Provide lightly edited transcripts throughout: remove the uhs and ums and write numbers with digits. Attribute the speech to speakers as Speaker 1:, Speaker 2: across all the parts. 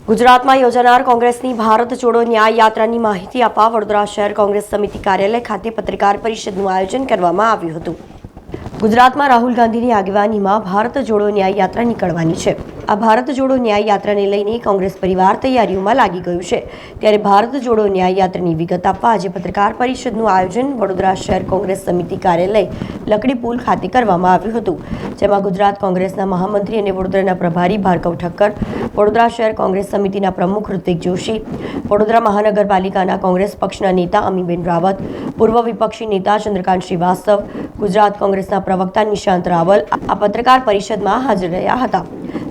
Speaker 1: ગુજરાતમાં યોજાનાર કોંગ્રેસની ભારત જોડો ન્યાય યાત્રાની માહિતી આપવા વડોદરા શહેર કોંગ્રેસ સમિતિ કાર્યાલય ખાતે પત્રકાર પરિષદનું આયોજન કરવામાં આવ્યું હતું। ગુજરાતમાં રાહુલ ગાંધીની આગેવાનીમાં ભારત જોડો ન્યાય યાત્રા નીકળવાની છે। આ ભારત જોડો ન્યાય યાત્રાને લઈને કોંગ્રેસ પરિવાર તૈયારીઓમાં લાગી ગયું છે। ત્યારે ભારત જોડો ન્યાય યાત્રાની વિગત આપવા આજે પત્રકાર પરિષદનું આયોજન વડોદરા શહેર કોંગ્રેસ સમિતિ કાર્યાલય લકડી પુલ ખાતે કરવામાં આવ્યું હતું, જેમાં ગુજરાત કોંગ્રેસના મહામંત્રી અને વડોદરાના પ્રભારી ભાર્ગવ ઠક્કર, વડોદરા શહેર કોંગ્રેસ સમિતિના પ્રમુખ ઋતિક જોશી, વડોદરા મહાનગરપાલિકાના કોંગ્રેસ પક્ષના નેતા અમીબેન રાવત, પૂર્વ વિપક્ષી નેતા ચંદ્રકાંત શ્રીવાસ્તવ, ગુજરાત કોંગ્રેસના પ્રવક્તા નિશાંત રાવલ આ પત્રકાર પરિષદમાં હાજર રહ્યા હતા,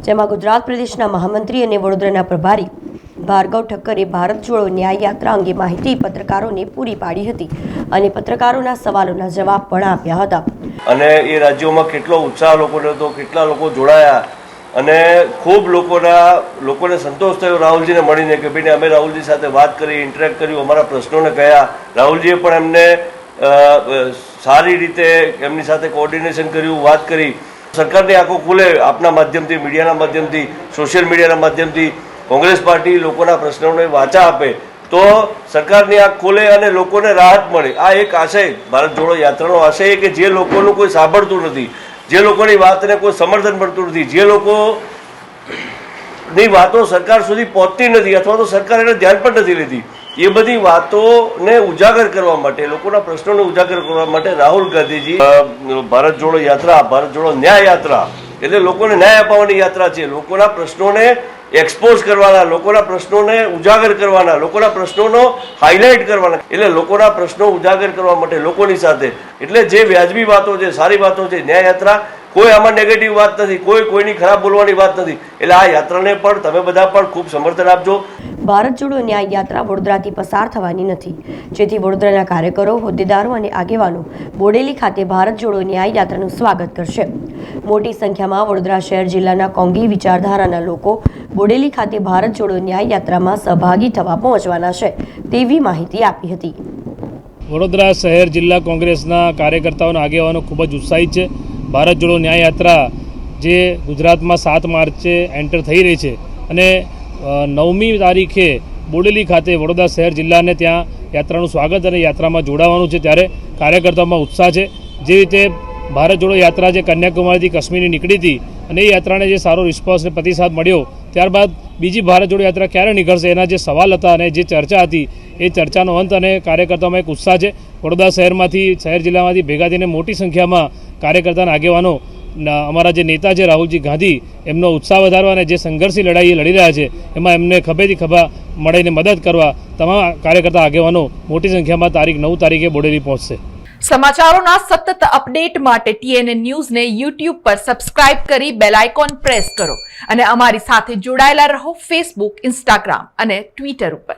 Speaker 1: જેમાં ગુજરાત પ્રદેશના મહામંત્રી અને વડોદરાના પ્રભારી ભાર્ગવ ઠક્કરે ભારત જોડો ન્યાય યાત્રા અંગે માહિતી પત્રકારોને પૂરી પાડી હતી અને પત્રકારોના સવાલોના જવાબ પણ આપ્યા હતા।
Speaker 2: અને એ રાજ્યોમાં કેટલો ઉત્સાહ લોકોને હતો, કેટલા લોકો જોડાયા અને ખૂબ લોકોને સંતોષ થયો રાહુલજીને મળીને કે ભાઈ અમે રાહુલજી સાથે વાત કરી, ઇન્ટરેક્ટ કર્યું, અમારા પ્રશ્નોને કહ્યા। રાહુલજીએ પણ એમને સારી રીતે એમની સાથે કોઓર્ડિનેશન કર્યું, વાત કરી। સરકારની આંખો ખુલે આપના માધ્યમથી, મીડિયાના માધ્યમથી, સોશિયલ મીડિયાના માધ્યમથી કોંગ્રેસ પાર્ટી લોકોના પ્રશ્નોને વાચા આપે તો સરકારની આંખ ખોલે અને લોકોને રાહત મળે। આ એક આશય ભારત જોડો યાત્રાનો આશય કે જે લોકોનું કોઈ સાંભળતું નથી, જે લોકોની વાતને કોઈ સમર્થન મળતું નથી, જે લોકોની વાતો સરકાર સુધી પહોંચતી નથી અથવા તો સરકાર એને ધ્યાન પણ નથી લેતી, એ બધી વાતોને ઉજાગર કરવા માટે, લોકોના પ્રશ્નોને ઉજાગર કરવા માટે રાહુલ ગાંધીજી ભારત જોડો યાત્રા, ભારત જોડો ન્યાય યાત્રા એટલે લોકોને ન્યાય અપાવવાની યાત્રા છે। લોકોના પ્રશ્નોને એક્સપોઝ કરવાના, લોકોના પ્રશ્નોને ઉજાગર કરવાના, લોકોના પ્રશ્નોનો હાઇલાઇટ કરવાના, એટલે લોકોના પ્રશ્નો ઉજાગર કરવા માટે લોકોની સાથે, એટલે જે વ્યાજબી વાતો છે, સારી વાતો છે, ન્યાય યાત્રા કોઈ આમાં નેગેટિવ વાત નથી, કોઈની ખરાબ બોલવાની વાત નથી, એટલે આ યાત્રાને પણ તમે બધા પણ ખૂબ સમર્થન આપજો।
Speaker 1: ભારત જોડો ન્યાય યાત્રા વડોદરાથી પસાર થવાની નથી, જેથી વડોદરાના કાર્યકરો, હોદ્દેદારો અને આગેવાનો બોડેલી ખાતે ભારત જોડો ન્યાય યાત્રાનું સ્વાગત કરશે। મોટી સંખ્યામાં વડોદરા શહેર જિલ્લાના કોંગી વિચારધારાના લોકો બોડેલી ખાતે ભારત જોડો ન્યાય યાત્રામાં સહભાગી થવા પહોંચવાના છે તેવી માહિતી આપી હતી।
Speaker 3: વડોદરા શહેર જિલ્લા કોંગ્રેસના કાર્યકર્તાઓના આગેવાનો ખૂબ જ ઉત્સાહિત છે। ભારત જોડો ન્યાય યાત્રા જે ગુજરાતમાં 7 માર્ચે એન્ટર થઈ રહી છે અને 9મી તારીખે બોડેલી ખાતે વડોદરા શહેર જિલ્લાને ત્યાં યાત્રાનું સ્વાગત અને યાત્રામાં જોડાવાનું છે, ત્યારે કાર્યકર્તાઓમાં ઉત્સાહ છે। જે રીતે ભારત જોડો યાત્રા જે કન્યાકુમારીથી કાશ્મીરની નીકળી હતી અને એ યાત્રાને જે સારો રિસ્પોન્સ અને પ્રતિસાદ મળ્યો, ત્યારબાદ બીજી ભારત જોડો યાત્રા ક્યારે નીકળશે એના જે સવાલ હતા અને જે ચર્ચા હતી એ ચર્ચાનો અંત અને કાર્યકર્તાઓમાં એક ઉત્સાહ છે। વડોદરા શહેરમાંથી, શહેર જિલ્લામાંથી ભેગા થઈને મોટી સંખ્યામાં કાર્યકર્તાના આગેવાનો, અમારા જે નેતા છે રાહુલજી ગાંધી, એમનો ઉત્સાહ વધારવા અને જે સંઘર્ષની લડાઈ લડી રહ્યા છે એમાં એમને ખભેથી ખભા મળીને મદદ કરવા તમામ કાર્યકર્તા આગેવાનો મોટી સંખ્યામાં તારીખ 9 તારીખે બોડેલી પહોંચશે।
Speaker 4: સમાચારોના સતત અપડેટ માટે TNN ન્યૂઝને YouTube પર સબસ્ક્રાઇબ કરી બેલ આઇકોન પ્રેસ કરો અને અમારી સાથે જોડાયેલા રહો Facebook, Instagram અને Twitter ઉપર।